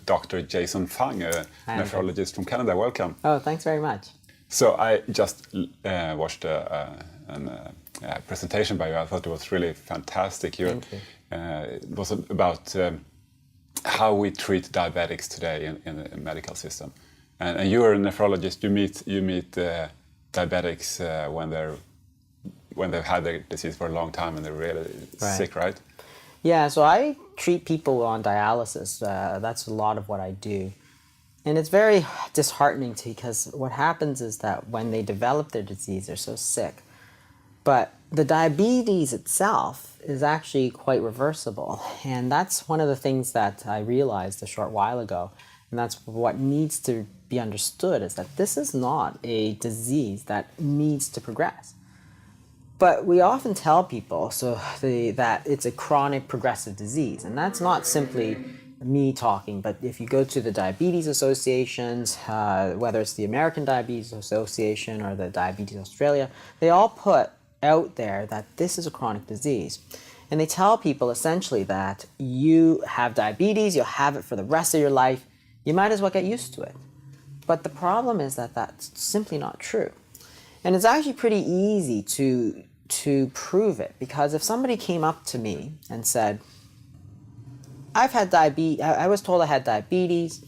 Dr. Jason Fung, a nephrologist from Canada. Welcome. Oh, thanks very much. So I just watched a presentation by you. I thought it was really fantastic. Thank you. It was about how we treat diabetics today in the medical system. And you are a nephrologist. You meet diabetics when they've had their disease for a long time and they're really sick, right? Yeah, so I treat people on dialysis. That's a lot of what I do. And it's very disheartening because what happens is that when they develop their disease, they're so sick. But the diabetes itself is actually quite reversible. And that's one of the things that I realized a short while ago. And that's what needs to be understood, is that this is not a disease that needs to progress. But we often tell people that it's a chronic progressive disease, and that's not simply me talking, but if you go to the diabetes associations, whether it's the American Diabetes Association or the Diabetes Australia, they all put out there that this is a chronic disease. And they tell people essentially that you have diabetes, you'll have it for the rest of your life, you might as well get used to it. But the problem is that that's simply not true. And it's actually pretty easy to prove it, because if somebody came up to me and said, I've had diabetes, I was told I had diabetes,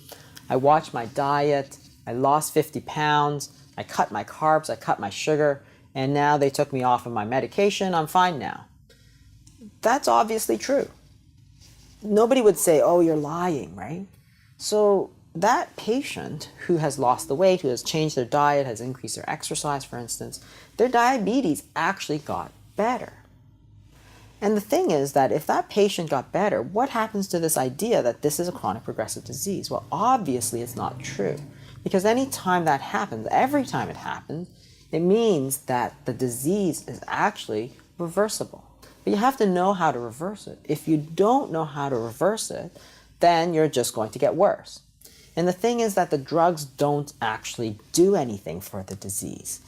I watched my diet, I lost 50 pounds, I cut my carbs, I cut my sugar, and now they took me off of my medication, I'm fine now. That's obviously true. Nobody would say, oh, you're lying, right? So that patient who has lost the weight, who has changed their diet, has increased their exercise, for instance, their diabetes actually got better. And the thing is that if that patient got better, what happens to this idea that this is a chronic progressive disease? Well, obviously it's not true. Because any time that happens, every time it happens, it means that the disease is actually reversible. But you have to know how to reverse it. If you don't know how to reverse it, then you're just going to get worse. And the thing is that the drugs don't actually do anything for the disease.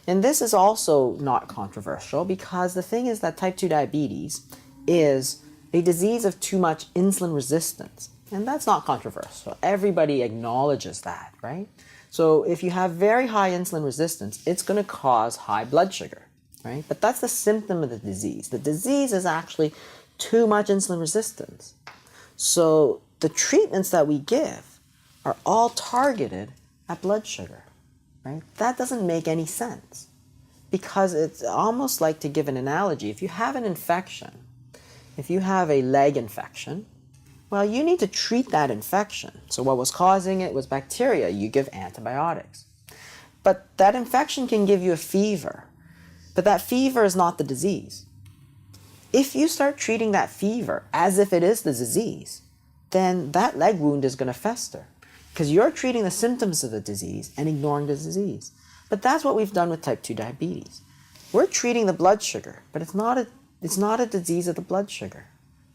And this is also not controversial, because the thing is that type 2 diabetes is a disease of too much insulin resistance. And that's not controversial. Everybody acknowledges that, right? So if you have very high insulin resistance, it's going to cause high blood sugar, right? But that's the symptom of the disease. The disease is actually too much insulin resistance. So the treatments that we give are all targeted at blood sugar, right? That doesn't make any sense, because it's almost like, to give an analogy, if you have an infection, if you have a leg infection, well, you need to treat that infection. So what was causing it was bacteria. You give antibiotics. But that infection can give you a fever, but that fever is not the disease. If you start treating that fever as if it is the disease, then that leg wound is going to fester, because you're treating the symptoms of the disease and ignoring the disease. But that's what we've done with type 2 diabetes. We're treating the blood sugar, but it's not a disease of the blood sugar.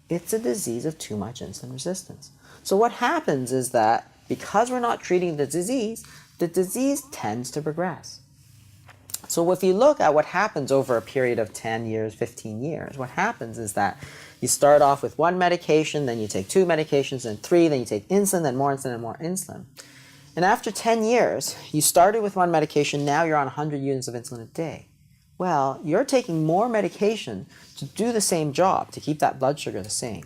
It's a disease of too much insulin resistance. So what happens is that because we're not treating the disease tends to progress. So if you look at what happens over a period of 10 years, 15 years, what happens is that you start off with one medication, then you take 2 medications, then 3, then you take insulin, then more insulin, and more insulin. And after 10 years, you started with one medication, now you're on 100 units of insulin a day. Well, you're taking more medication to do the same job, to keep that blood sugar the same.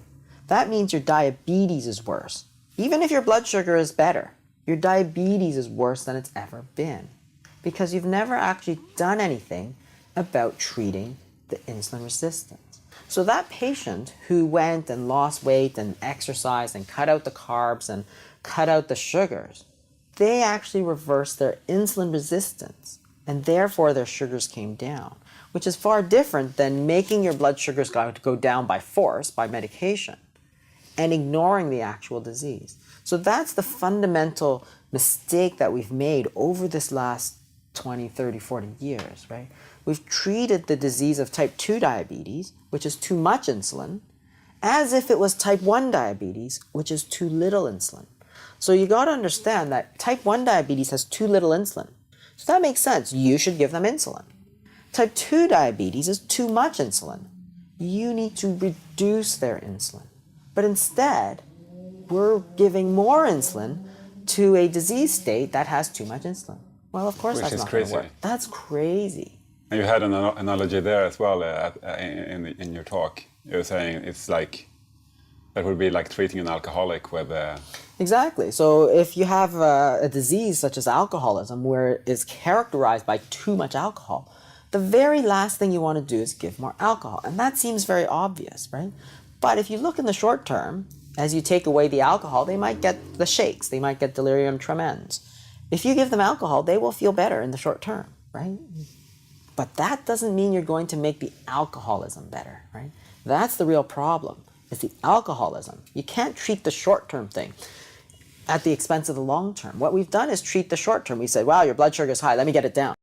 That means your diabetes is worse. Even if your blood sugar is better, your diabetes is worse than it's ever been, because you've never actually done anything about treating the insulin resistance. So that patient who went and lost weight and exercised and cut out the carbs and cut out the sugars, they actually reversed their insulin resistance, and therefore their sugars came down, which is far different than making your blood sugars go down by force, by medication, and ignoring the actual disease. So that's the fundamental mistake that we've made over this last 20, 30, 40 years, right? We've treated the disease of type 2 diabetes, which is too much insulin, as if it was type 1 diabetes, which is too little insulin. So you got to understand that type 1 diabetes has too little insulin. So that makes sense. You should give them insulin. Type 2 diabetes is too much insulin. You need to reduce their insulin. But instead, we're giving more insulin to a disease state that has too much insulin. Well, of course, Which that's is not going to crazy. work. That's crazy. And you had an analogy there as well in your talk. You were saying it's like, that would be like treating an alcoholic with Exactly. So if you have a disease such as alcoholism where it's characterized by too much alcohol, the very last thing you want to do is give more alcohol. And that seems very obvious, right? But if you look in the short term, as you take away the alcohol, they might get the shakes, they might get delirium tremens. If you give them alcohol, they will feel better in the short term, right? But that doesn't mean you're going to make the alcoholism better, right? That's the real problem, is the alcoholism. You can't treat the short-term thing at the expense of the long term. What we've done is treat the short term. We said, wow, your blood sugar is high, let me get it down.